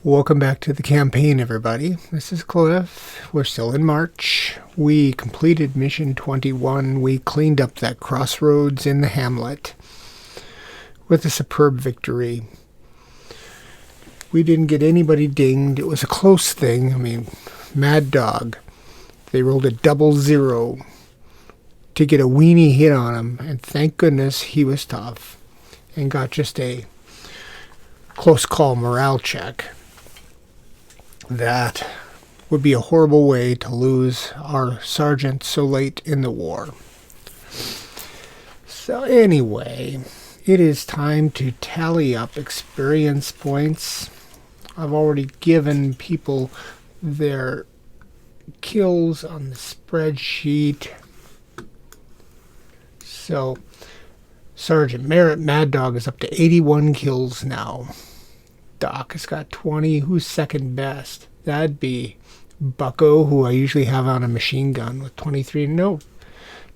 Welcome back to the campaign, everybody. This is Cliff. We're still in March. We completed mission 21. We cleaned up that crossroads in the hamlet with a superb victory. We didn't get anybody dinged. It was a close thing. I mean, Mad Dog. They rolled a 00 to get a weenie hit on him, and thank goodness he was tough and got just a close call morale check. That would be a horrible way to lose our sergeant so late in the war. So anyway, it is time to tally up experience points. I've already given people their kills on the spreadsheet. So Sergeant Merritt Mad Dog is up to 81 kills now. Doc has got 20. Who's second best? That'd be Bucko, who I usually have on a machine gun with 23. No,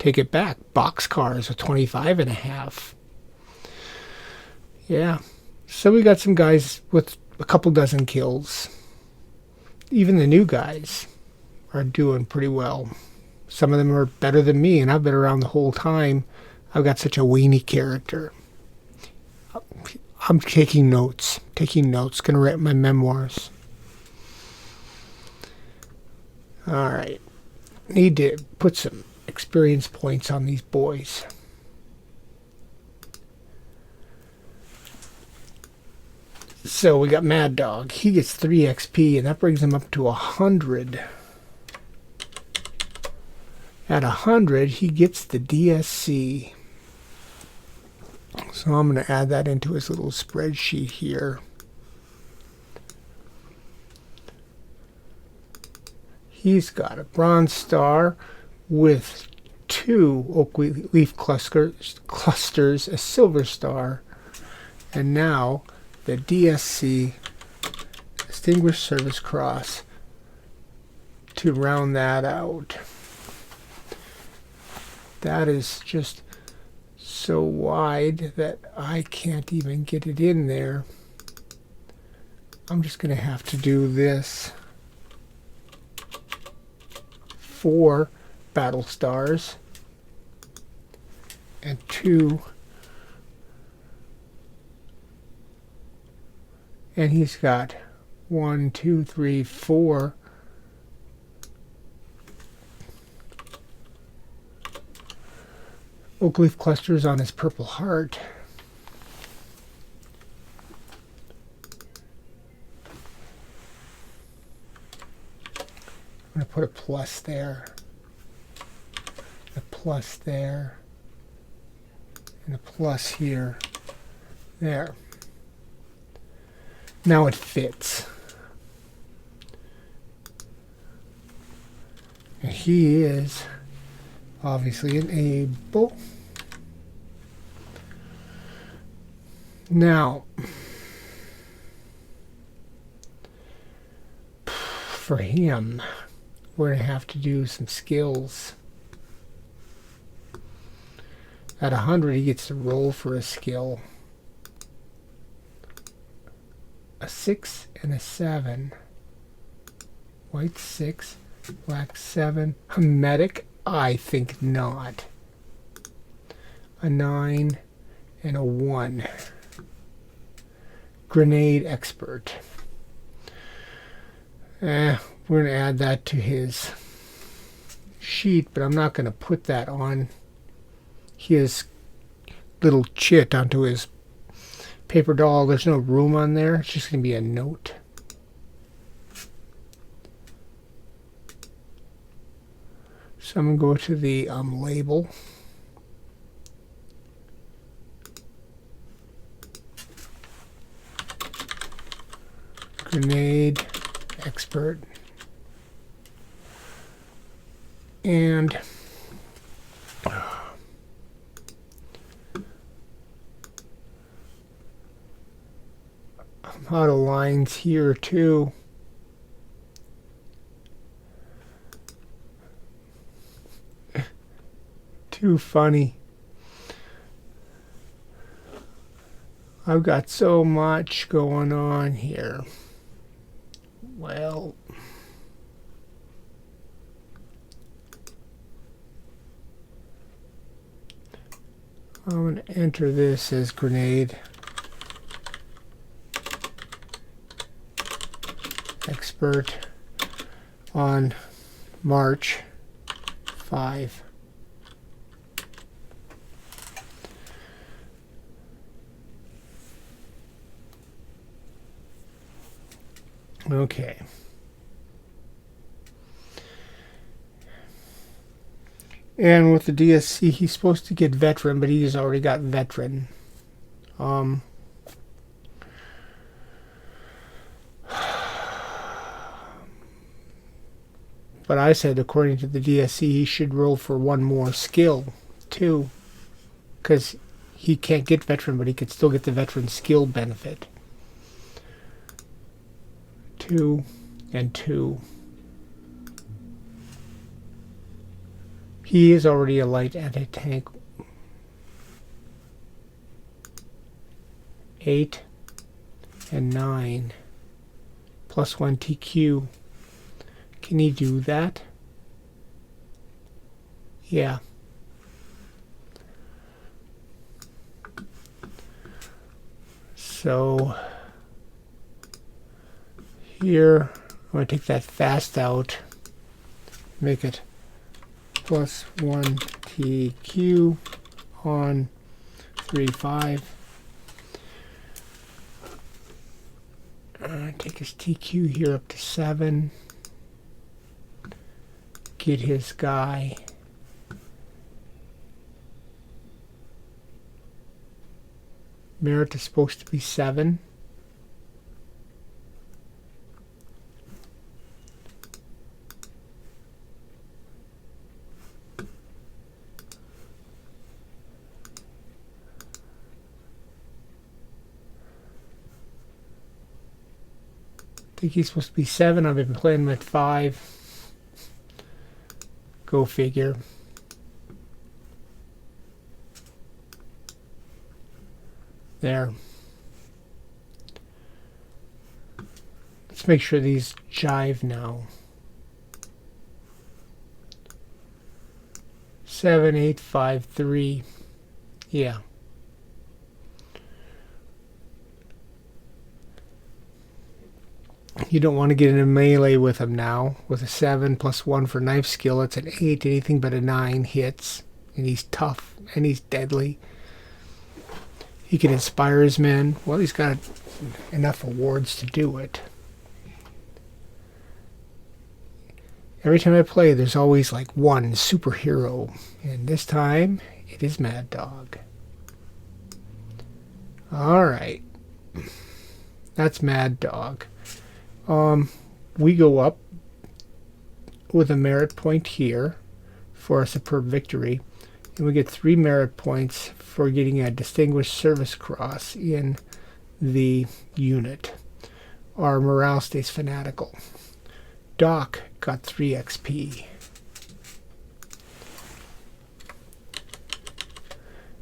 take it back. Boxcars with 25.5. Yeah. So we got some guys with a couple dozen kills. Even the new guys are doing pretty well. Some of them are better than me, and I've been around the whole time. I've got such a weenie character. I'm taking notes. Gonna write my memoirs. Alright. Need to put some experience points on these boys. So we got Mad Dog. He gets 3 XP, and that brings him up to 100. At 100, he gets the DSC. So I'm going to add that into his little spreadsheet here. He's got a bronze star with 2 oak leaf clusters, a silver star, and now the DSC, Distinguished Service Cross, to round that out. That is just so wide that I can't even get it in there. I'm just going to have to do this. 4 battle stars and 2, and he's got 1, 2, 3, 4 oak leaf clusters on his purple heart. I'm going to put a plus there, a plus there, and a plus here. There. Now it fits. And he is obviously an able. Now, for him, we're going to have to do some skills. At 100, he gets to roll for a skill. A 6 and a 7. White 6, black 7. A medic? I think not. A 9 and a 1. Grenade expert. We're going to add that to his sheet, but I'm not going to put that on his little chit onto his paper doll. There's no room on there. It's just going to be a note. So I'm going to go to the label. Grenade expert. And I'm out of lines here too. Too funny. I've got so much going on here. Well, I'm going to enter this as grenade. Expert on March 5. Okay. And with the DSC, he's supposed to get veteran, but he's already got veteran. But I said, according to the DSC, he should roll for one more skill, too. Because he can't get veteran, but he could still get the veteran skill benefit. 2 and 2. He is already a light anti-tank. 8 and 9. +1 TQ. Can he do that? Yeah. So here I'm going to take that fast out, make it +1 TQ on 3-5. Take his TQ here up to 7. Get his guy. Merit is supposed to be 7. I think he's supposed to be 7. I've been playing him at 5. Go figure. There. Let's make sure these jive now. 7, 8, 5, 3. Yeah. You don't want to get in a melee with him now. With a 7 +1 for knife skill, it's an 8. Anything but a 9 hits. And he's tough. And he's deadly. He can inspire his men. Well, he's got enough awards to do it. Every time I play, there's always like one superhero. And this time, it is Mad Dog. Alright. That's Mad Dog. We go up with a merit point here for a superb victory, and we get 3 merit points for getting a Distinguished Service Cross in the unit. Our morale stays fanatical. Doc got 3 XP.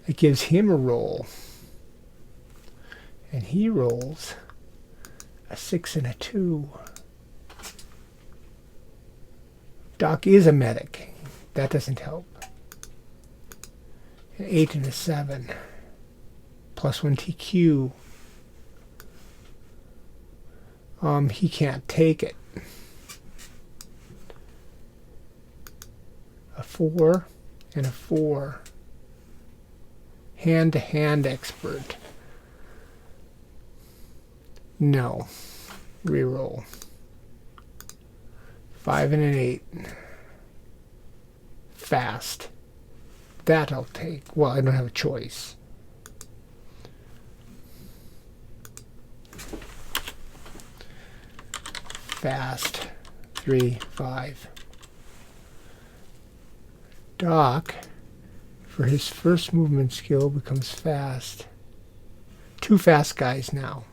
It gives him a roll, and he rolls a 6 and a 2. Doc is a medic. That doesn't help. An 8 and a 7. +1 TQ. He can't take it. A 4 and a 4. Hand-to-hand expert. No. Reroll. 5 and an 8. Fast. That I'll take. Well, I don't have a choice. Fast. 3, 5. Doc, for his first movement skill, becomes fast. 2 fast guys now.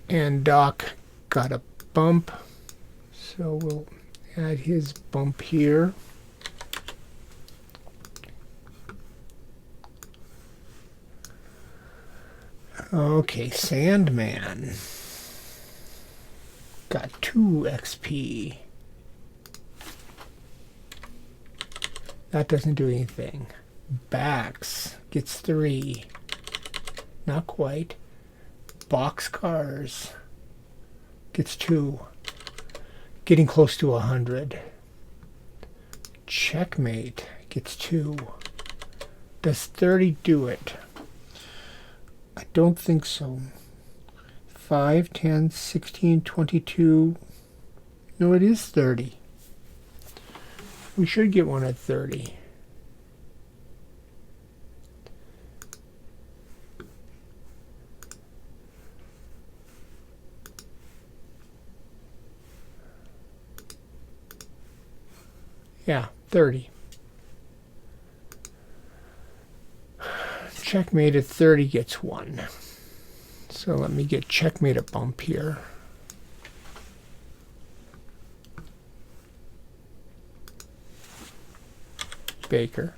And Doc got a bump, so we'll add his bump here. Okay, Sandman. got 2 XP. That doesn't do anything. Backs gets 3. Not quite. Boxcars gets 2. Getting close to 100. Checkmate gets 2. Does 30 do it? I don't think so. 5, 10, 16, 22. No, it is 30. We should get one at 30. Yeah, 30. Checkmate at 30 gets 1. So let me get checkmate a bump here. Baker.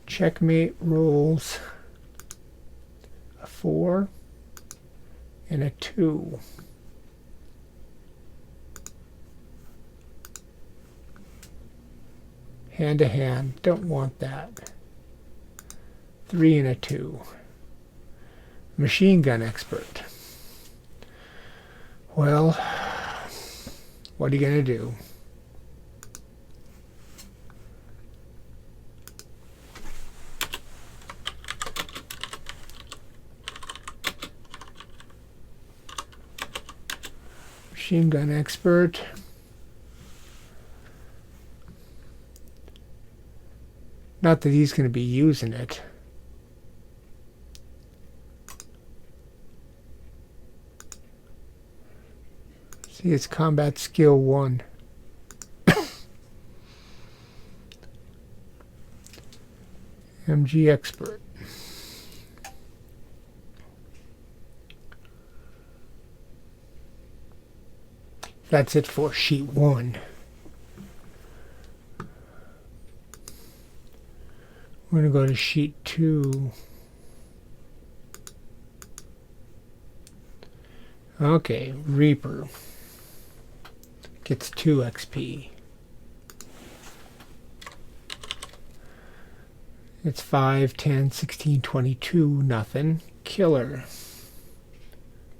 Checkmate rolls a 4 and a 2. Hand to hand, don't want that. 3 and a 2. Machine gun expert. Well, what are you going to do? Machine gun expert. Not that he's going to be using it. See, it's combat skill 1. MG expert. That's it for sheet 1. We're going to go to sheet 2. Okay, Reaper gets 2 XP. It's 5, 10, 16, 22, nothing. Killer.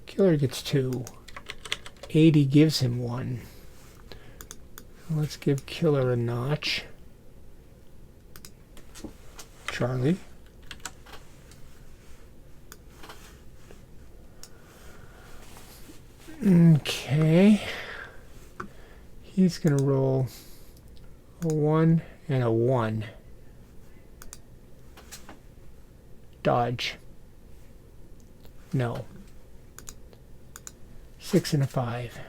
Killer gets 2. 80 gives him 1. Let's give Killer a notch. Charlie. Okay. He's going to roll a 1 and a 1. Dodge. No. 6 and a 5.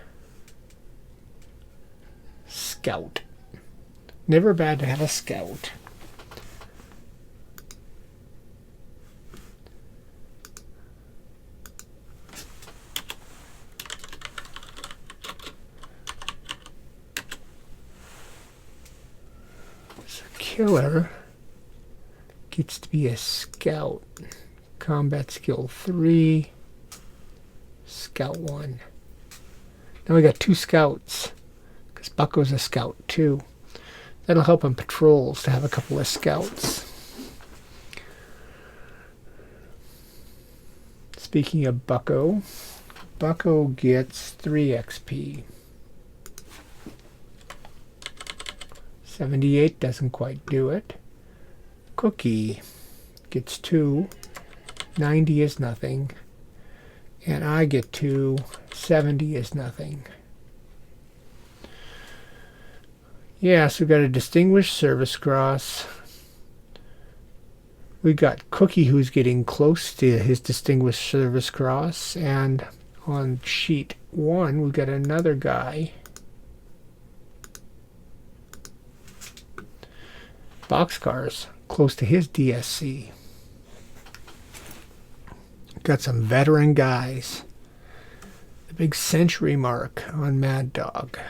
Scout. Never bad to have a scout. Killer gets to be a scout. Combat skill 3. Scout 1. Now we got 2 scouts. Because Bucko's a scout too. That'll help on patrols to have a couple of scouts. Speaking of Bucko, Bucko gets 3 XP. 78 doesn't quite do it. Cookie gets 2. 90 is nothing. And I get 2. 70 is nothing. Yes, we've got a Distinguished Service Cross. We got Cookie, who's getting close to his Distinguished Service Cross. And on sheet 1, we've got another guy. Boxcars, close to his DSC. Got some veteran guys. The big century mark on Mad Dog.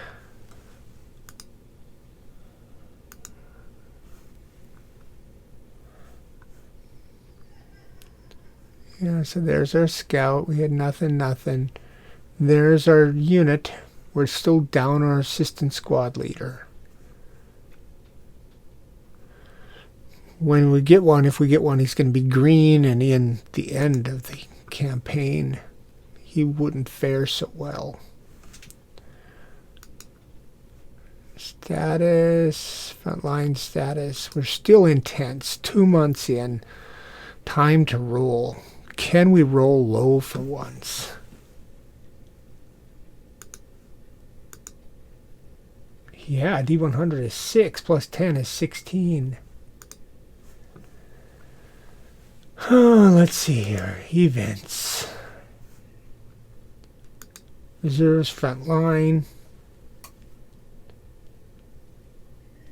Yeah, so there's our scout. We had nothing, nothing. There's our unit. We're still down our assistant squad leader. When we get one, if we get one, he's going to be green, and in the end of the campaign, he wouldn't fare so well. Status, frontline status. We're still intense. 2 months in. Time to roll. Can we roll low for once? Yeah, D100 is 6 plus 10 is 16. Let's see here. Events. Reserves, front line.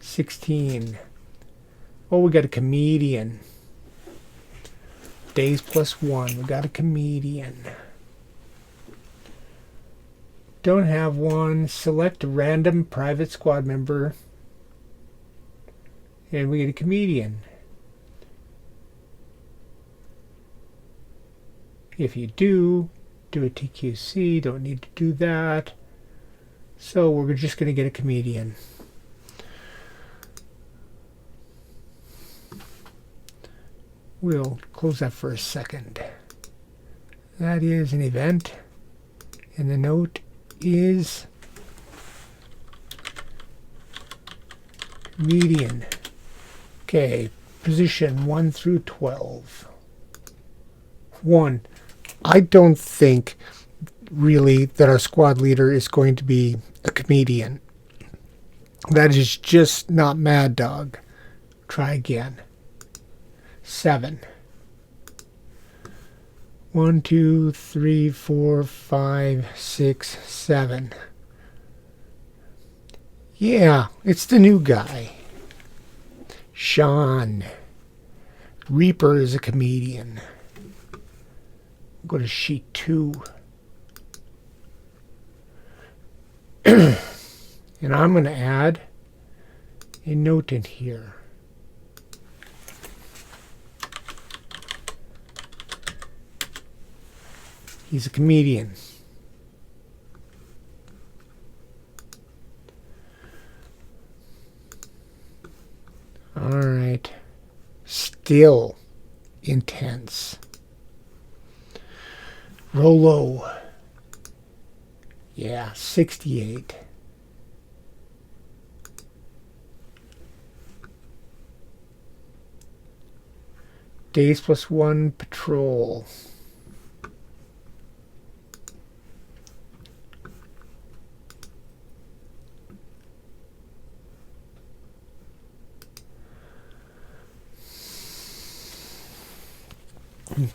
16. Oh, we got a comedian. Days plus 1. We got a comedian. Don't have one. Select a random private squad member. And we get a comedian. If you do a TQC. Don't need to do that. So we're just going to get a comedian. We'll close that for a second. That is an event. And the note is median. Okay, position 1 through 12. 1. I don't think really that our squad leader is going to be a comedian. That is just not Mad Dog. Try again. 7. 1, 2, 3, 4, 5, 6, 7. Yeah, it's the new guy. Sean. Reaper is a comedian. Go to sheet 2. And I'm going to add a note in here. He's a comedian. All right. Still intense. Rolo. Yeah, 68. Days plus 1 patrol.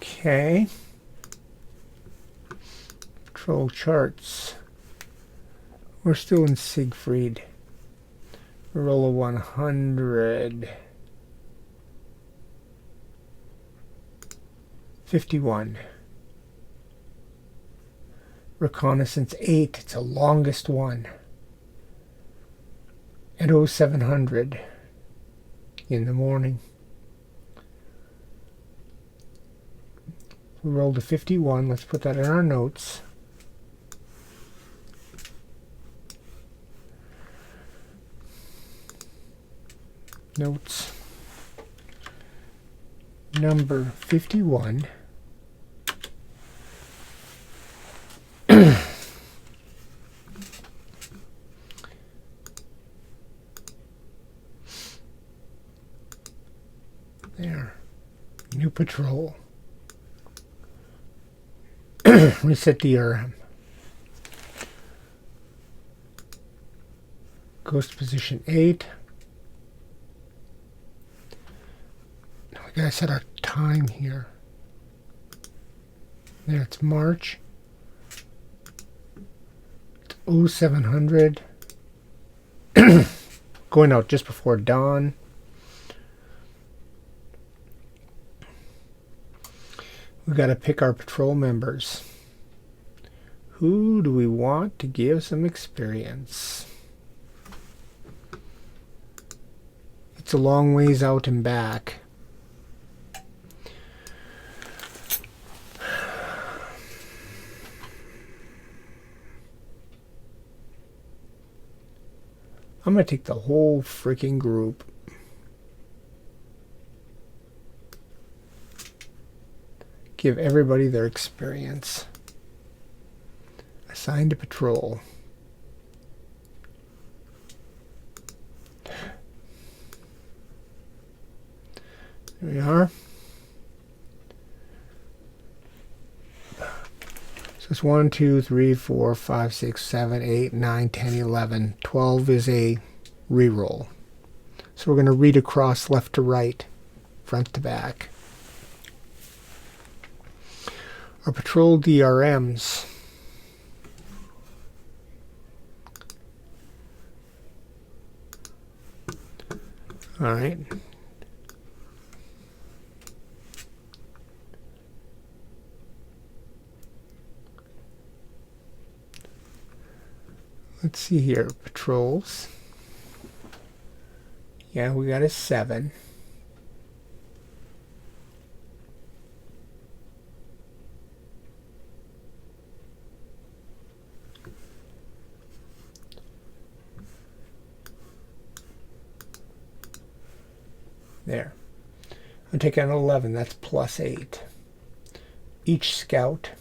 Okay. Patrol charts. We're still in Siegfried. Roll a 100. 51. Reconnaissance 8. It's the longest one. At 0700 in the morning. We rolled a 51. Let's put that in our notes. Notes. Number 51. There. New patrol. Reset the RM. Goes to position 8. Now we gotta set our time here. There, it's March. It's 0700. Going out just before dawn. We got to pick our patrol members. Who do we want to give some experience? It's a long ways out and back. I'm going to take the whole freaking group. Give everybody their experience. Assign to patrol. There we are. So it's 1, 2, 3, 4, 5, 6, 7, 8, 9, 10, 11. 12 is a reroll. So we're going to read across left to right, front to back. Our patrol DRMs. All right. Let's see here. Patrols. Yeah, we got a 7. There. I'm taking an 11. That's plus 8. Each scout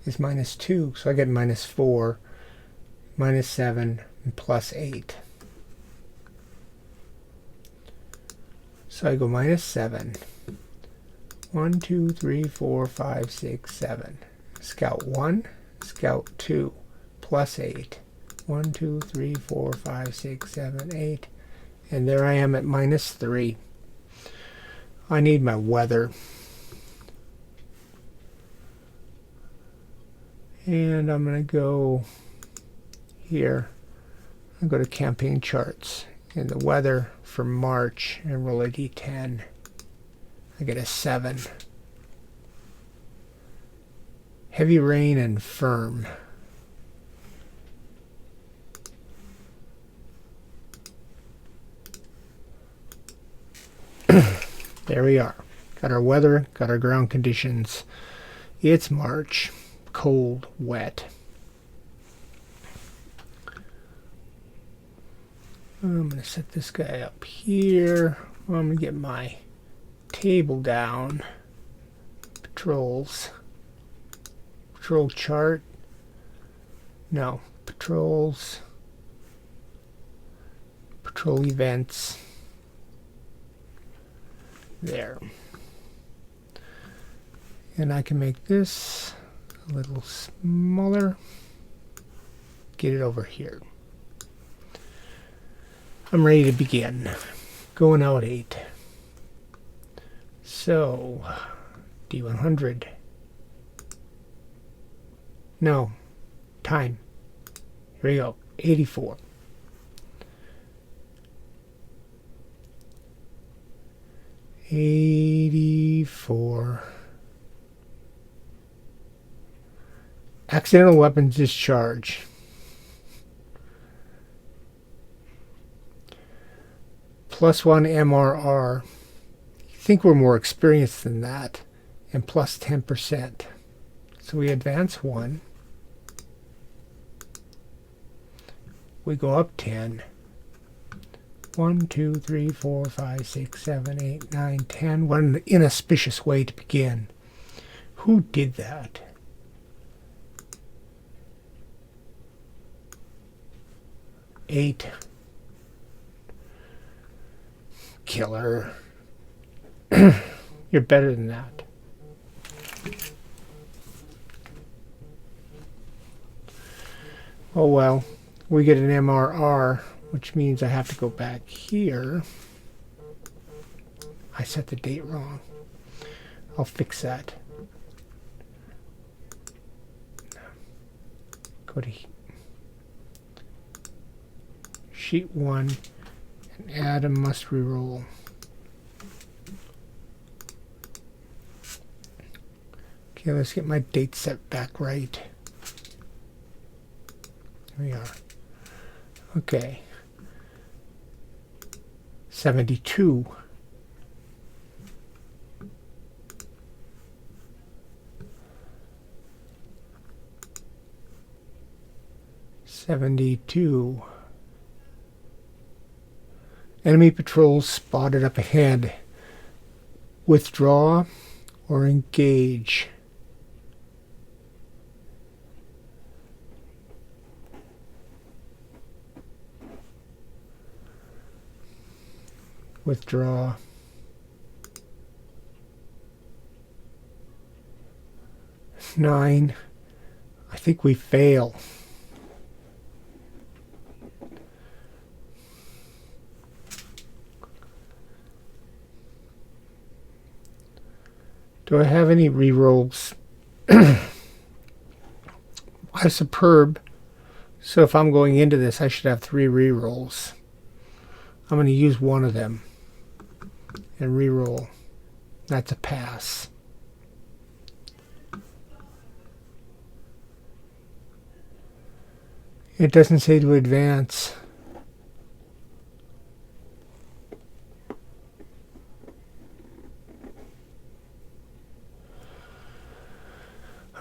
is minus 2, so I get minus 4, minus 7, and plus 8. So I go minus 7. 1, 2, 3, 4, 5, 6, 7. Scout 1, Scout 2, plus 8. 1, 2, 3, 4, 5, 6, 7, 8. And there I am at minus 3. I need my weather. And I'm going to go here. I'll go to campaign charts. And the weather for March and roll a d10. I get a 7. Heavy rain and firm. There we are. Got our weather, got our ground conditions. It's March. Cold, wet. I'm going to set this guy up here. I'm going to get my table down. Patrols. Patrol chart. No. Patrols. Patrol events. There. And I can make this a little smaller. Get it over here. I'm ready to begin. Going out 8. So, D100. No. Time. Here we go. 84. Accidental weapons discharge. +1 MRR. You think we're more experienced than that. And plus 10%. So we advance 1. We go up 10. 1, 2, 3, 4, 5, 6, 7, 8, 9, 10. What an inauspicious way to begin. Who did that? Eight. Killer. You're better than that. Oh well. We get an MRR, which means I have to go back here. I set the date wrong. I'll fix that. Go to sheet 1 and add a must reroll. Okay, let's get my date set back right. Here we are. Okay. 72. Enemy patrols spotted up ahead. Withdraw or engage. Withdraw. Nine. I think we fail. Do I have any rerolls? I have superb. So if I'm going into this, I should have 3 rerolls. I'm going to use one of them and reroll. That's a pass. It doesn't say to advance.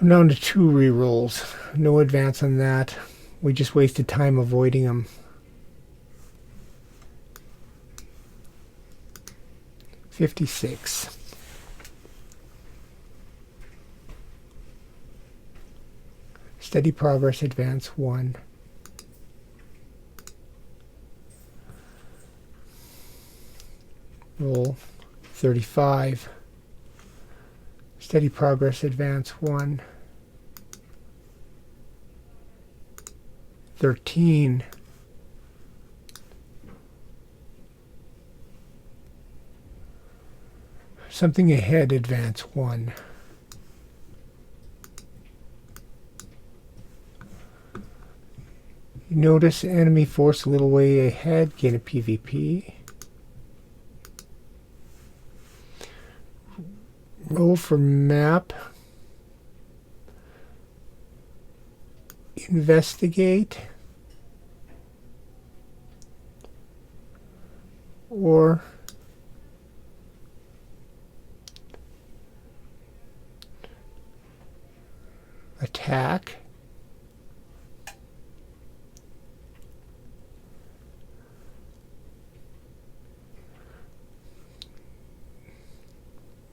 I'm down to 2 rerolls. No advance on that. We just wasted time avoiding them. $56. Steady progress, advance 1. Roll 35. Steady progress, advance 1. 13. Something ahead, advance 1. You notice enemy force a little way ahead, gain a PvP. Roll for map. Investigate. Or attack.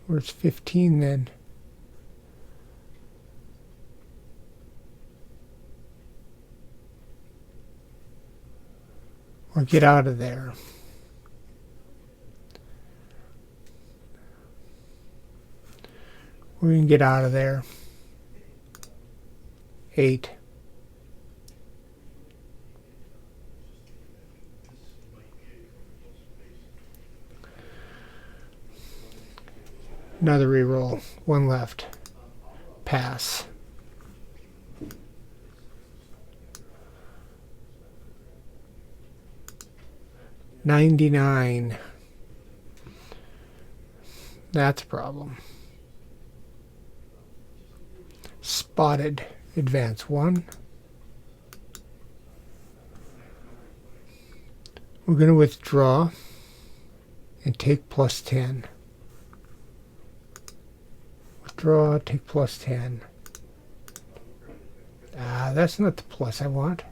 Where's 15 then? Or get out of there. We can get out of there. 8. Another reroll. 1 left. Pass. $99. That's a problem. Spotted. Advance 1. We're going to withdraw and take +10. Withdraw, take +10. That's not the plus I want.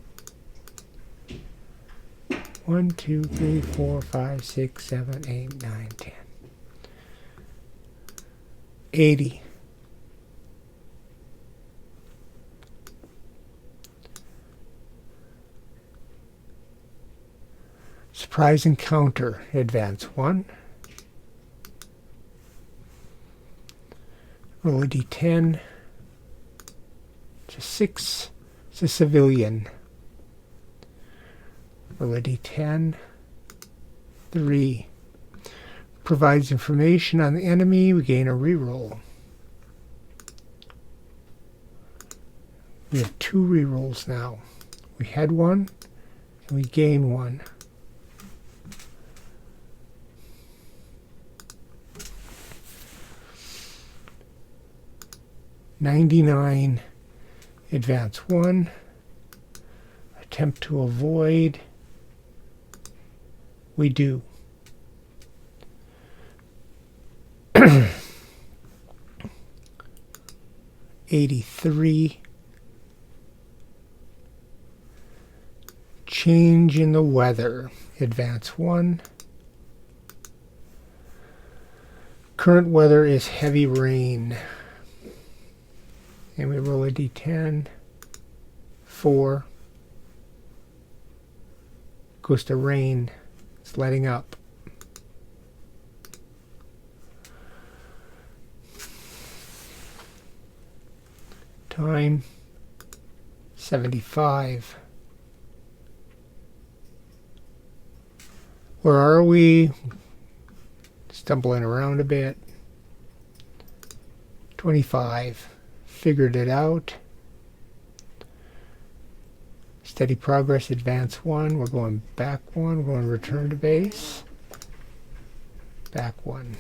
1, 2, 3, 4, 5, 6, 7, 8, 9, 10. 80. Surprise encounter, advance 1. Roll a d10. It's a 6. It's a civilian. Roll a d10. 3. Provides information on the enemy. We gain a reroll. We have 2 rerolls now. We had 1 and we gain 1. $99. Advance 1. Attempt to avoid. We do. $83. Change in the weather. Advance 1. Current weather is heavy rain. And we roll a d10. 4. Goes to rain. It's letting up. Time 75. Where are we? Stumbling around a bit. 25. Figured it out. Steady progress, advance 1. We're going back 1. We're going to return to base. Back 1.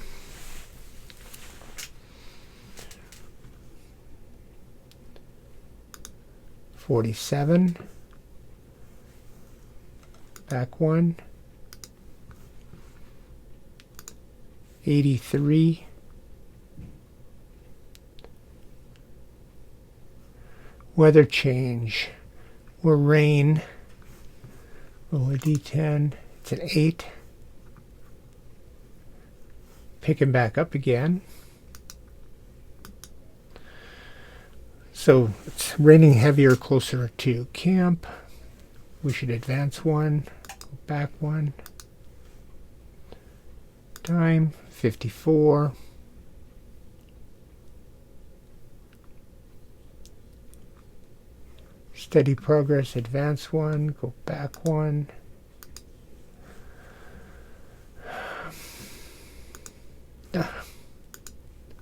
$47. Back 1. 83. Weather change. We're rain. Roll a d10. It's an 8. Picking back up again. So it's raining heavier closer to camp. We should advance 1. Go back 1. Time 54. Steady progress, advance 1, go back 1.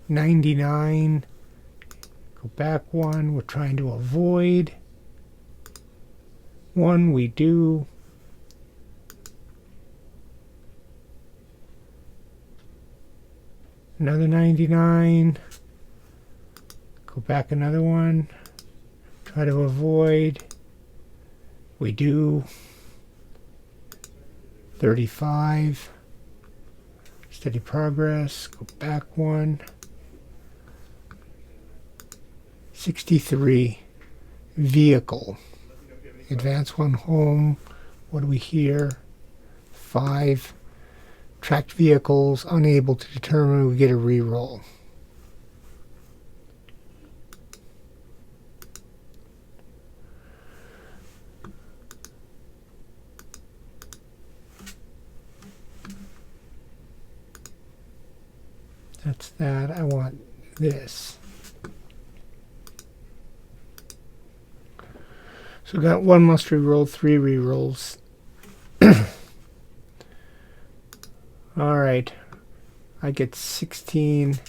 $99. Go back 1. We're trying to avoid 1. We do. Another 99. Go back another 1. Try to avoid. We do. 35. Steady progress. Go back 1. 63. Vehicle. Advance 1 home. What do we hear? 5. Tracked vehicles. Unable to determine. We get a reroll. That's that. I want this. So we got 1 must reroll, 3 rerolls. Alright. I get 17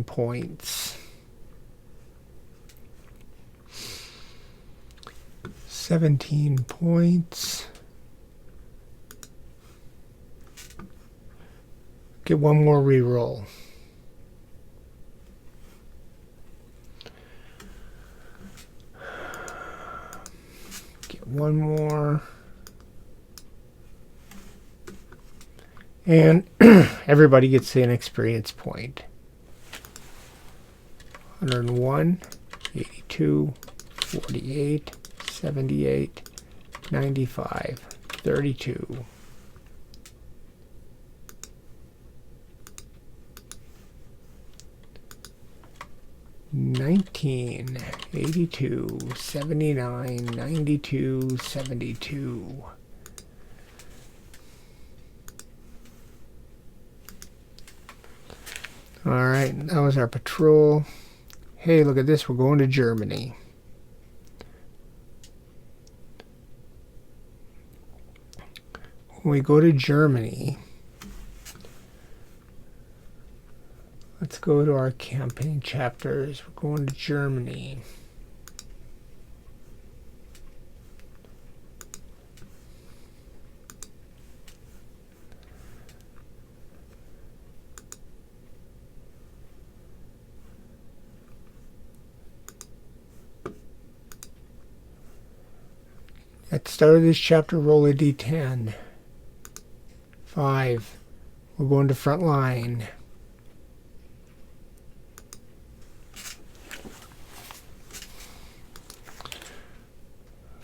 points. 17 points. Get 1 more reroll. Get 1 more. And everybody gets an experience point. 101, 82, 48, 78, 95, 32. 19, 82, 79, 92, 72. Alright, that was our patrol. Hey, look at this, we're going to Germany. When we go to Germany, let's go to our campaign chapters. We're going to Germany. At the start of this chapter, roll a d10. 5. We're going to front line.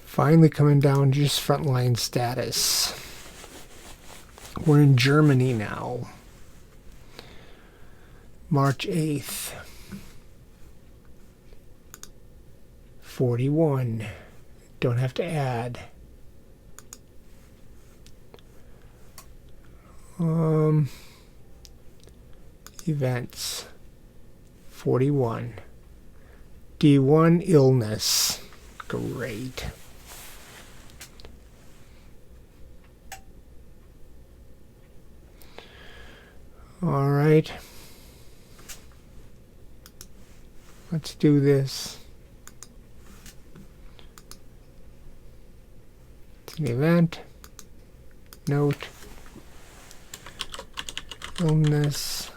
Finally coming down to just frontline status. We're in Germany now. March 8th. 41. Don't have to add. Events. 41. D1 illness. Great. All right. Let's do this. It's an event. Note. Illness.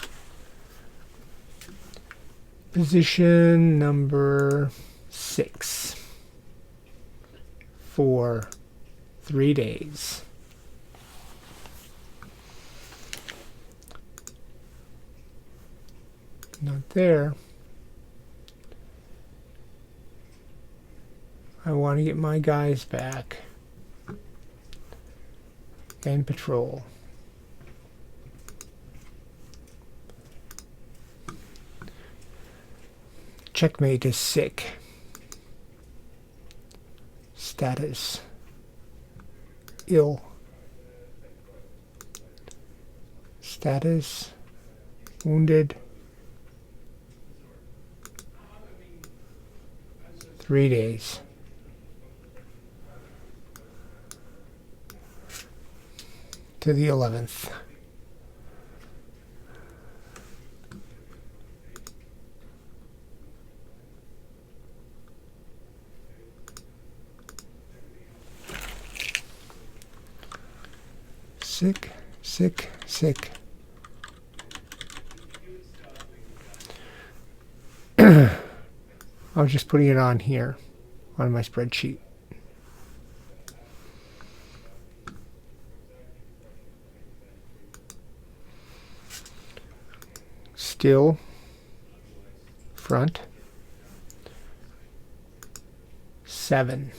Position number 6 for 3 days. Not there. I want to get my guys back and patrol. Checkmate is sick. Status ill. Status wounded. 3 days. To the 11th. Sick, sick, sick. I was just putting it on here on my spreadsheet. Still front 7.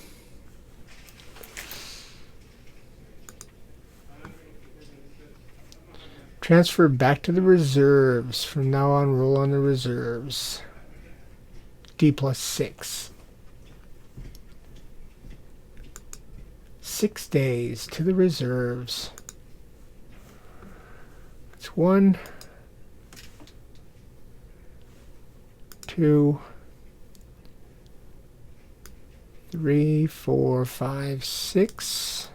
Transfer back to the reserves. From now on, roll on the reserves. D+6. 6 days to the reserves. It's 1, 2, 3, 4, 5, 6.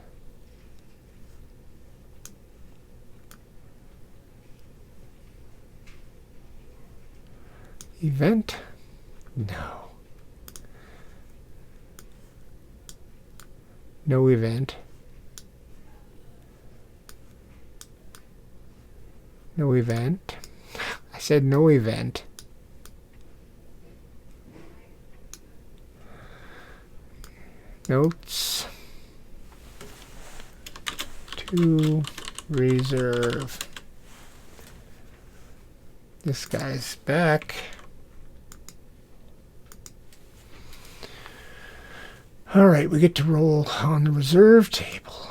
Event? No. No event. No event. I said no event. Notes. To reserve. This guy's back. All right, we get to roll on the reserve table.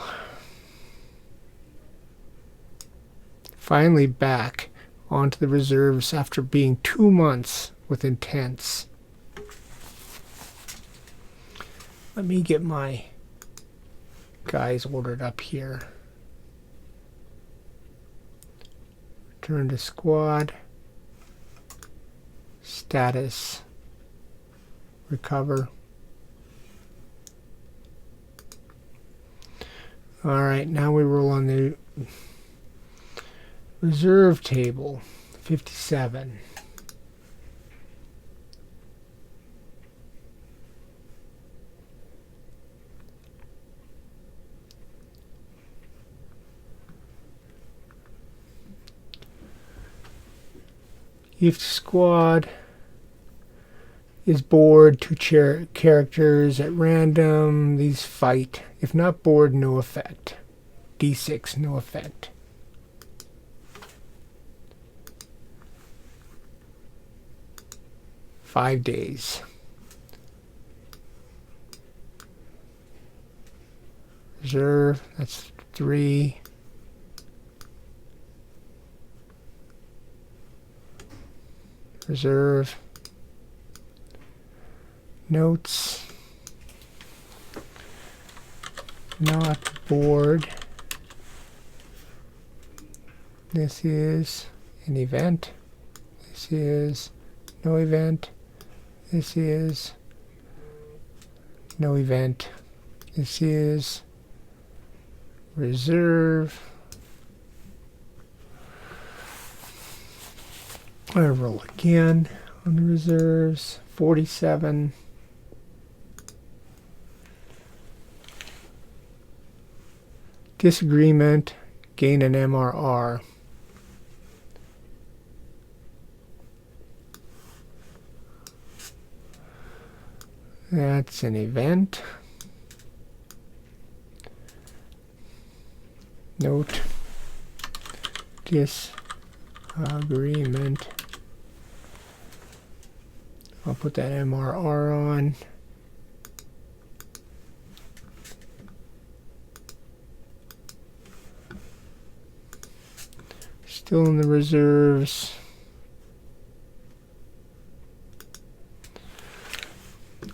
Finally back onto the reserves after being 2 months with intense. Let me get my guys ordered up here. Return to squad. Status. Recover. All right, now we roll on the reserve table. 57. If squad is bored, 2 characters at random, these fight. If not bored, no effect. D6, no effect. Five days. Reserve, that's 3. Reserve. Notes. Not board. This is an event. This is no event. This is no event. This is reserve. I roll again on the reserves. 47. Disagreement. Gain an MRR. That's an event. Note. Disagreement. I'll put that MRR on. Still in the reserves.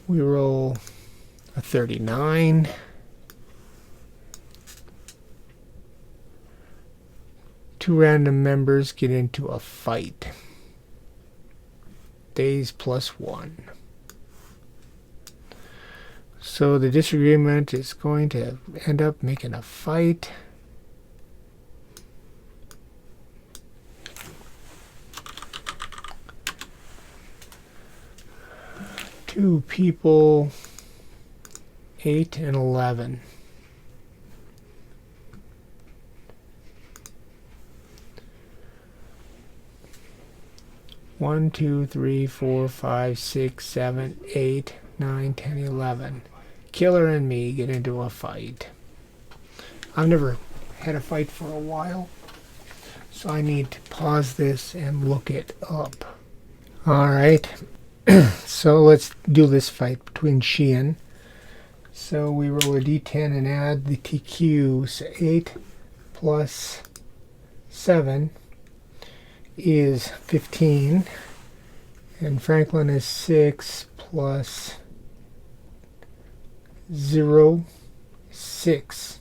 We roll a 39. Two random members get into a fight. Days +1. So the disagreement is going to end up making a fight. Two people, 8 and 11. One, 2, 3, 4, 5, 6, 7, 8, 9, 10, 11. Killer and me get into a fight. I've never had a fight for a while, so I need to pause this and look it up. Alright, so let's do this fight between she and. So we roll a d10 and add the TQ. So 8 plus 7 is 15, and Franklin is 6 plus 0, 6.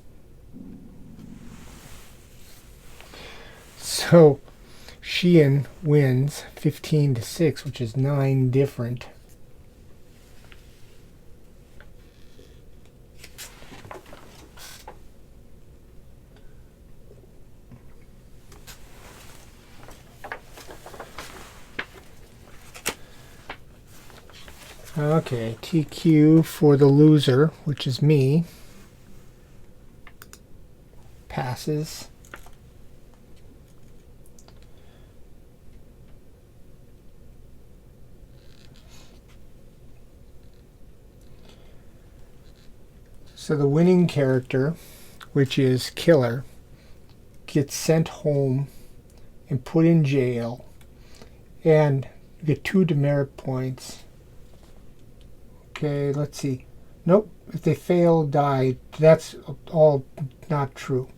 So Sheehan wins 15-6, which is 9 different. Okay, TQ for the loser, which is me, passes. So the winning character, which is Killer, gets sent home and put in jail, and you get 2 demerit points. Okay, let's see. Nope, if they fail, die. That's all not true.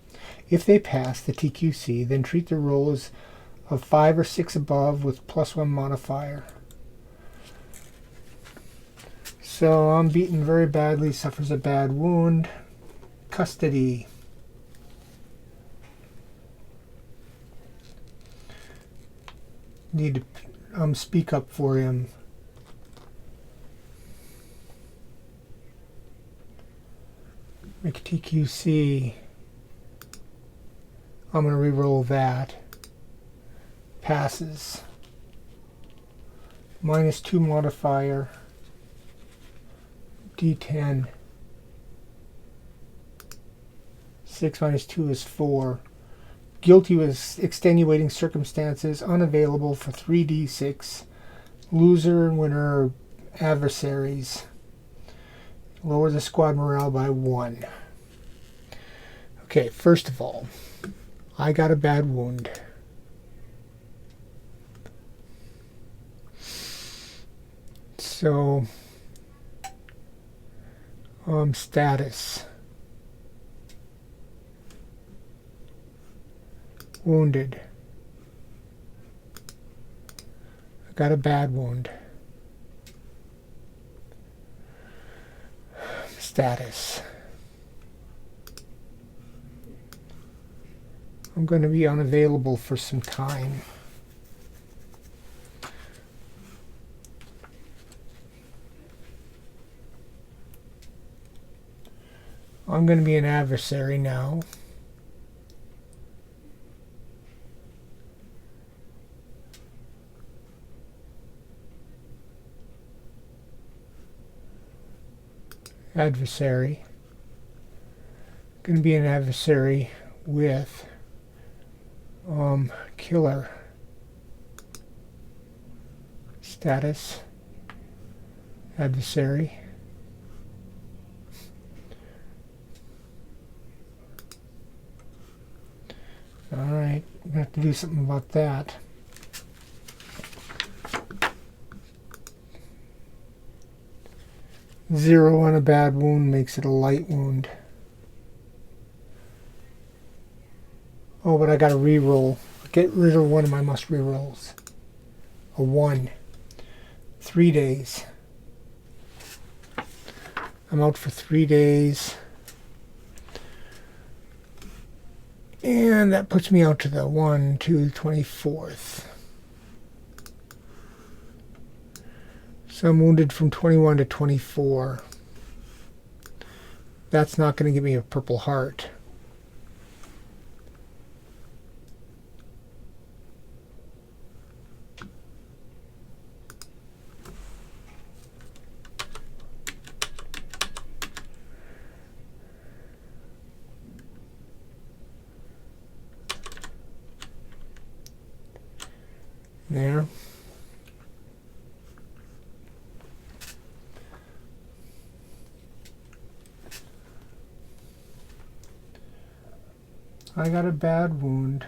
If they pass the TQC, then treat the roll as of 5 or 6 above with +1 modifier. So I'm beaten very badly, suffers a bad wound. Custody. Need to speak up for him. Make TQC. I'm going to re-roll that. Passes. -2 modifier. D10. 6 minus 2 is 4. Guilty with extenuating circumstances. Unavailable for 3d6. Loser and winner are adversaries. Lower the squad morale by 1. Okay, first of all, I got a bad wound. So, status. Wounded. got a bad wound. Status. I'm going to be unavailable for some time. I'm going to be an adversary now. Adversary. Going to be an adversary with killer. Status. Adversary. Alright, I'm going to have to do something about that. Zero on a bad wound makes it a light wound. Oh, but I got to re-roll. Get rid of one of my must re-rolls. A 1. 3 days. I'm out for 3 days. And that puts me out to the 24th. So I'm wounded from 21 to 24. That's not going to give me a Purple Heart. There. I got a bad wound.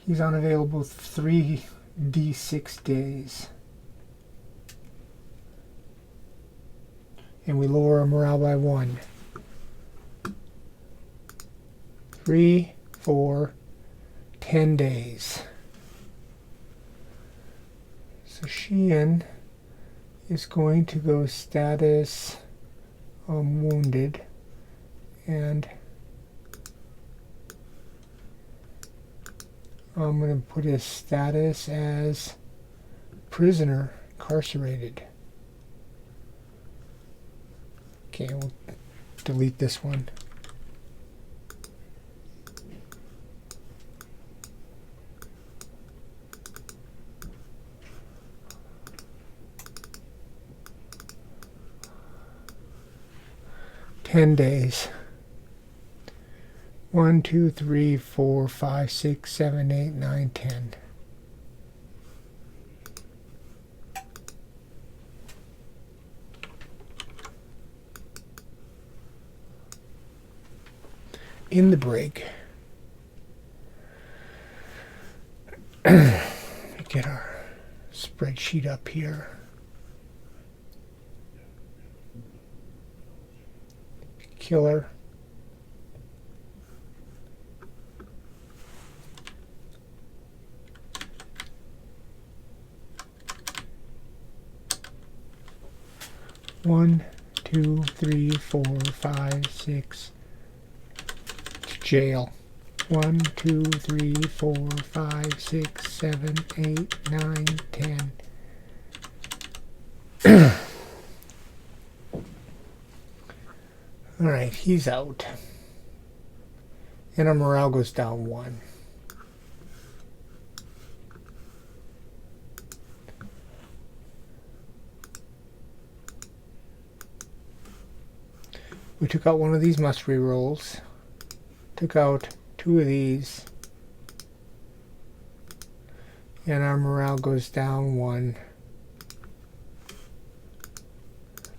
He's unavailable 3d6 days. And we lower our morale by 1. 3, 4, 10 days. So Sheehan is going to go status wounded, and I'm going to put his status as prisoner, incarcerated. Okay, we'll delete this one. "10 days. 1, 2, 3, 4, 5, 6, 7, 8, 9, 10. In the brig. Get our spreadsheet up here. Killer. One, 2, 3, 4, 5, 6. Jail. 1, 2, 3, 4, 5, 6, 7, 8, 9, 10. Alright, he's out. And our morale goes down 1. We took out one of these must re-rolls. Took out 2 of these. And our morale goes down 1.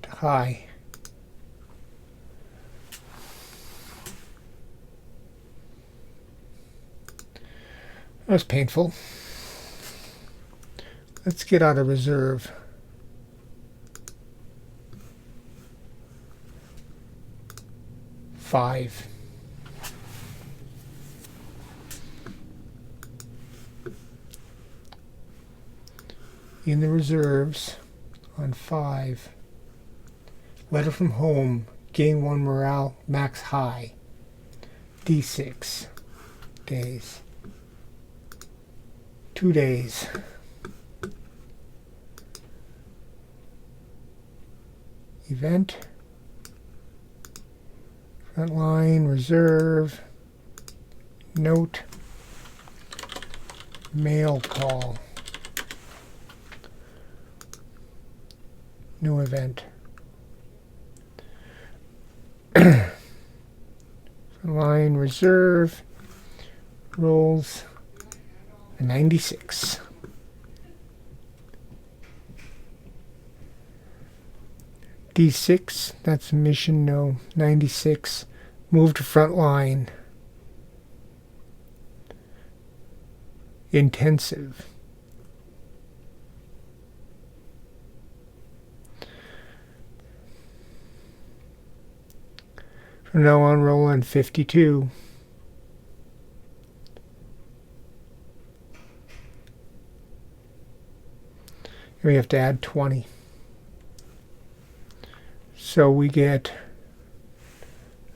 To high. That was painful. Let's get out of reserve. 5. In the reserves on 5. Letter from home. Gain 1 morale. Max high. D6 days. 2 days. Event. Frontline. Reserve. Note. Mail call. New event. Line reserve rolls a 96. D6, that's mission, no. 96. Move to front line. Intensive. From now on, roll on 52. Here we have to add 20. So we get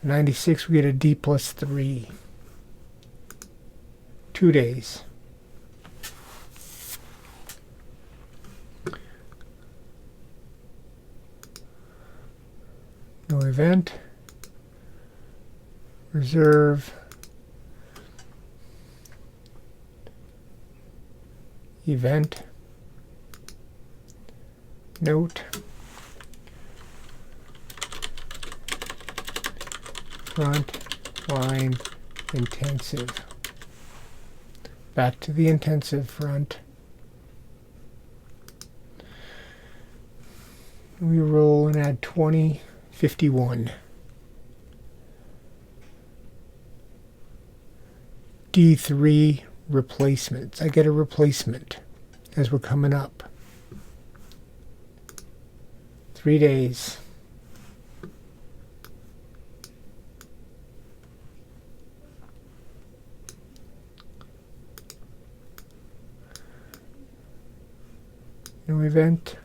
96, we get a D plus 3. 2 days. No event. Reserve. Event. Note. Front line intensive. Back to the intensive front. We roll and add 20, 51. D3 replacements. I get a replacement as we're coming up. 3 days. No event.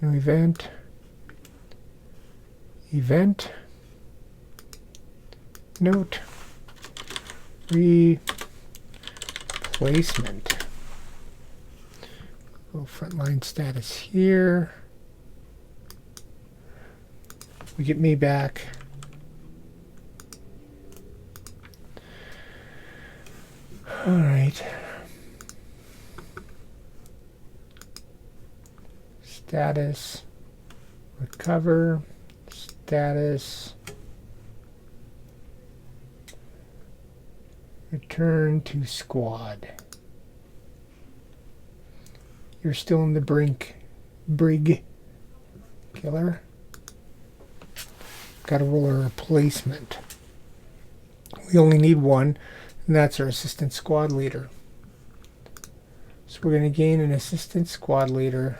No event. Event. Note. Replacement. Go frontline status here. We get me back. All right. Status. Recover. Status. Return to squad. You're still in the brig killer. Got to roll a replacement. We only need one, and that's our assistant squad leader. So we're going to gain an assistant squad leader.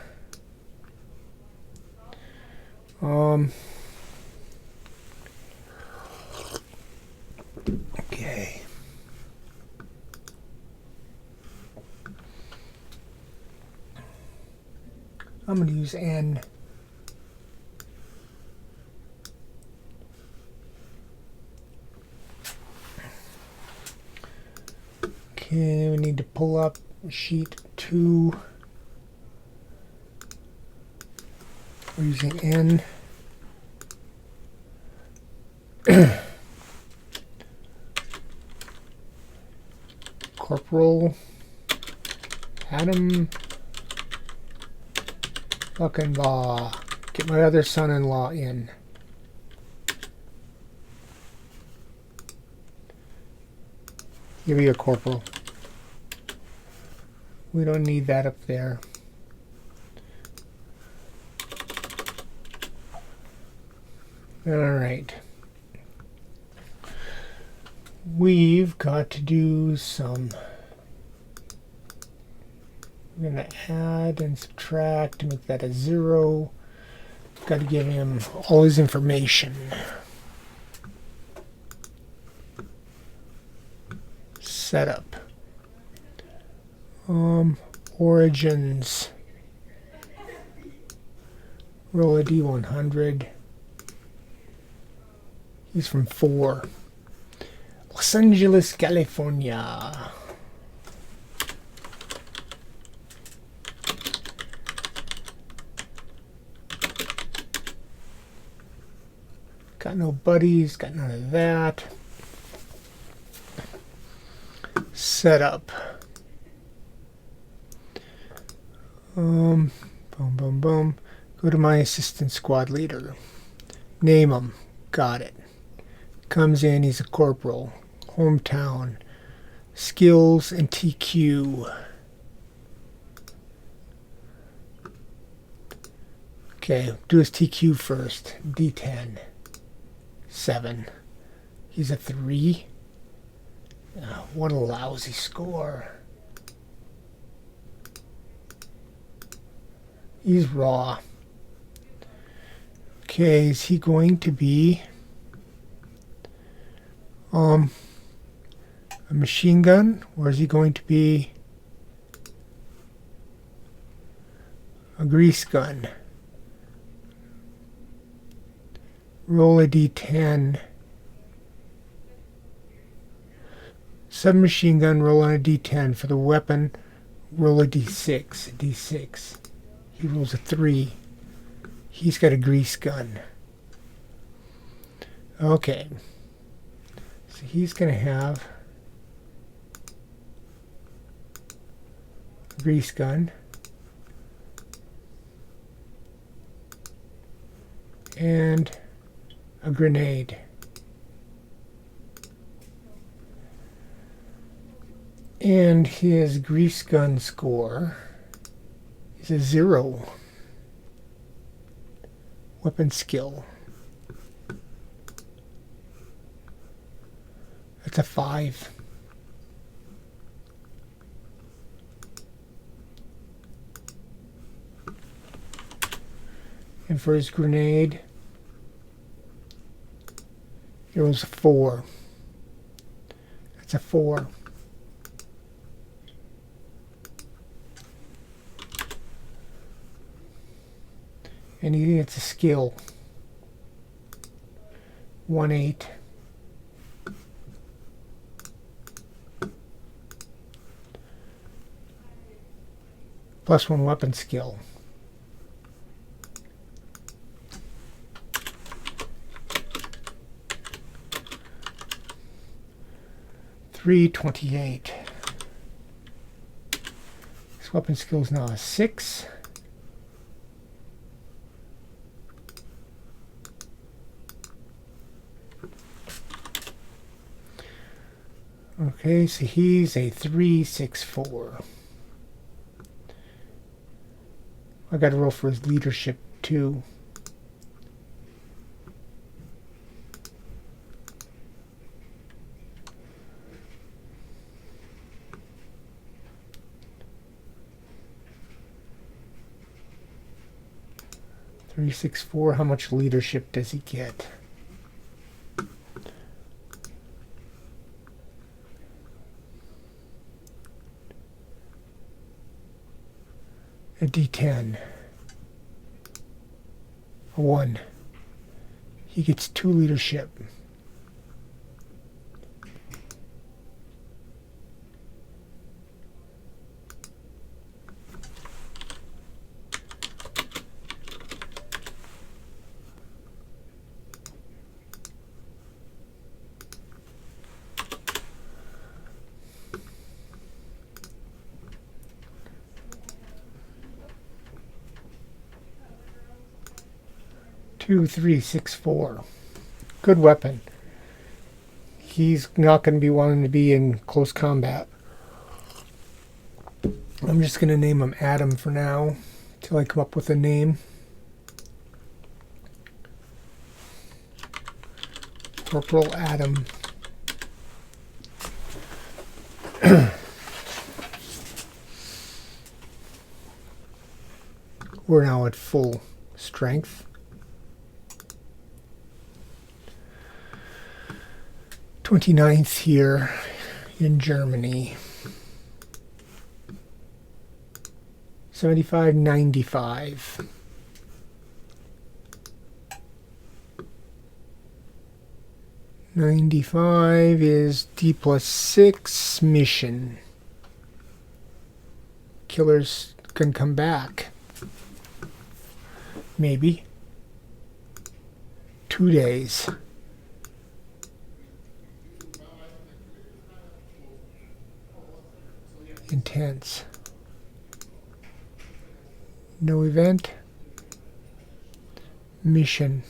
Okay. I'm going to use N. Okay, we need to pull up sheet 2. We're using N. Corporal Adam Luckenbaugh. Get my other son-in-law in. Give me a corporal. We don't need that up there. All right. We've got to do some. We're going to add and subtract to make that a 0. Got to give him all his information. Setup. Origins. Roll a D100. He's from 4. Los Angeles, California. Got no buddies, got none of that. Setup. Boom, boom, boom. Go to my assistant squad leader. Name him. Got it. Comes in, he's a corporal. Hometown. Skills and TQ. Okay, do his TQ first. D10. 7. He's a 3. Oh, what a lousy score. He's raw. Okay, is he going to be a machine gun, or is he going to be a grease gun? Roll a D10. Submachine gun, roll on a D10. For the weapon, roll a D6. D6. He rolls a 3. He's got a grease gun. Okay. So he's going to have a grease gun. And a grenade. And his grease gun score is a 0. Weapon skill. That's a 5. And for his grenade, it was a 4. That's a 4. And he gets a skill. 1-8. +1 weapon skill. $328. His weapon skill is now a 6. Okay, so he's a 364. I got to roll for his leadership too. $364. How much leadership does he get? A D10. A 1. He gets 2 leadership. Two, 3, 6, 4. Good weapon. He's not going to be wanting to be in close combat. I'm just going to name him Adam for now, till I come up with a name. Corporal Adam. We're now at full strength. 29th here. in Germany. 7595. '95 is D+6 mission. Killers can come back. Maybe. 2 days. Intense. No event. Mission.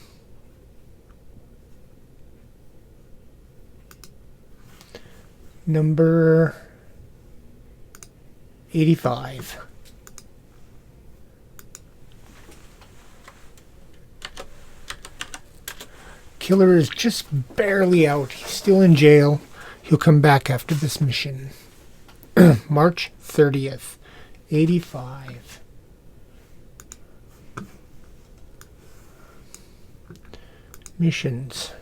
Number 85. Killer is just barely out. He's still in jail. He'll come back after this mission. March 30th, 85. Missions.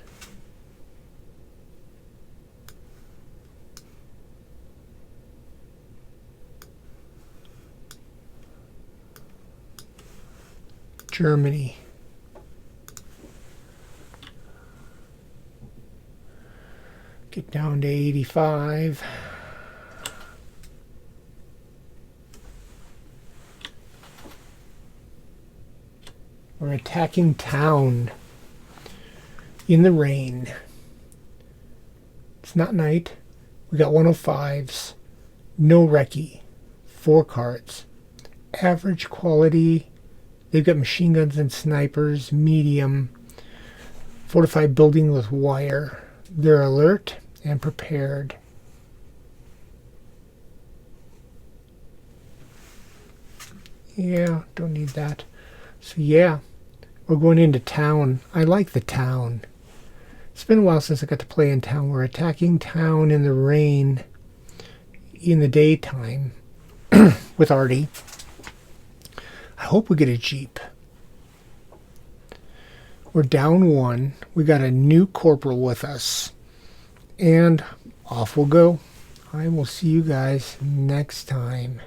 Germany. Get down to 85. We're attacking town in the rain. It's not night. We got 105s. No recce. 4 cards. Average quality. They've got machine guns and snipers. Medium. Fortified building with wire. They're alert and prepared. Yeah, don't need that. So yeah, we're going into town. I like the town. It's been a while since I got to play in town. We're attacking town in the rain in the daytime with Artie. I hope we get a Jeep. We're down 1. We got a new corporal with us. And off we'll go. I will see you guys next time.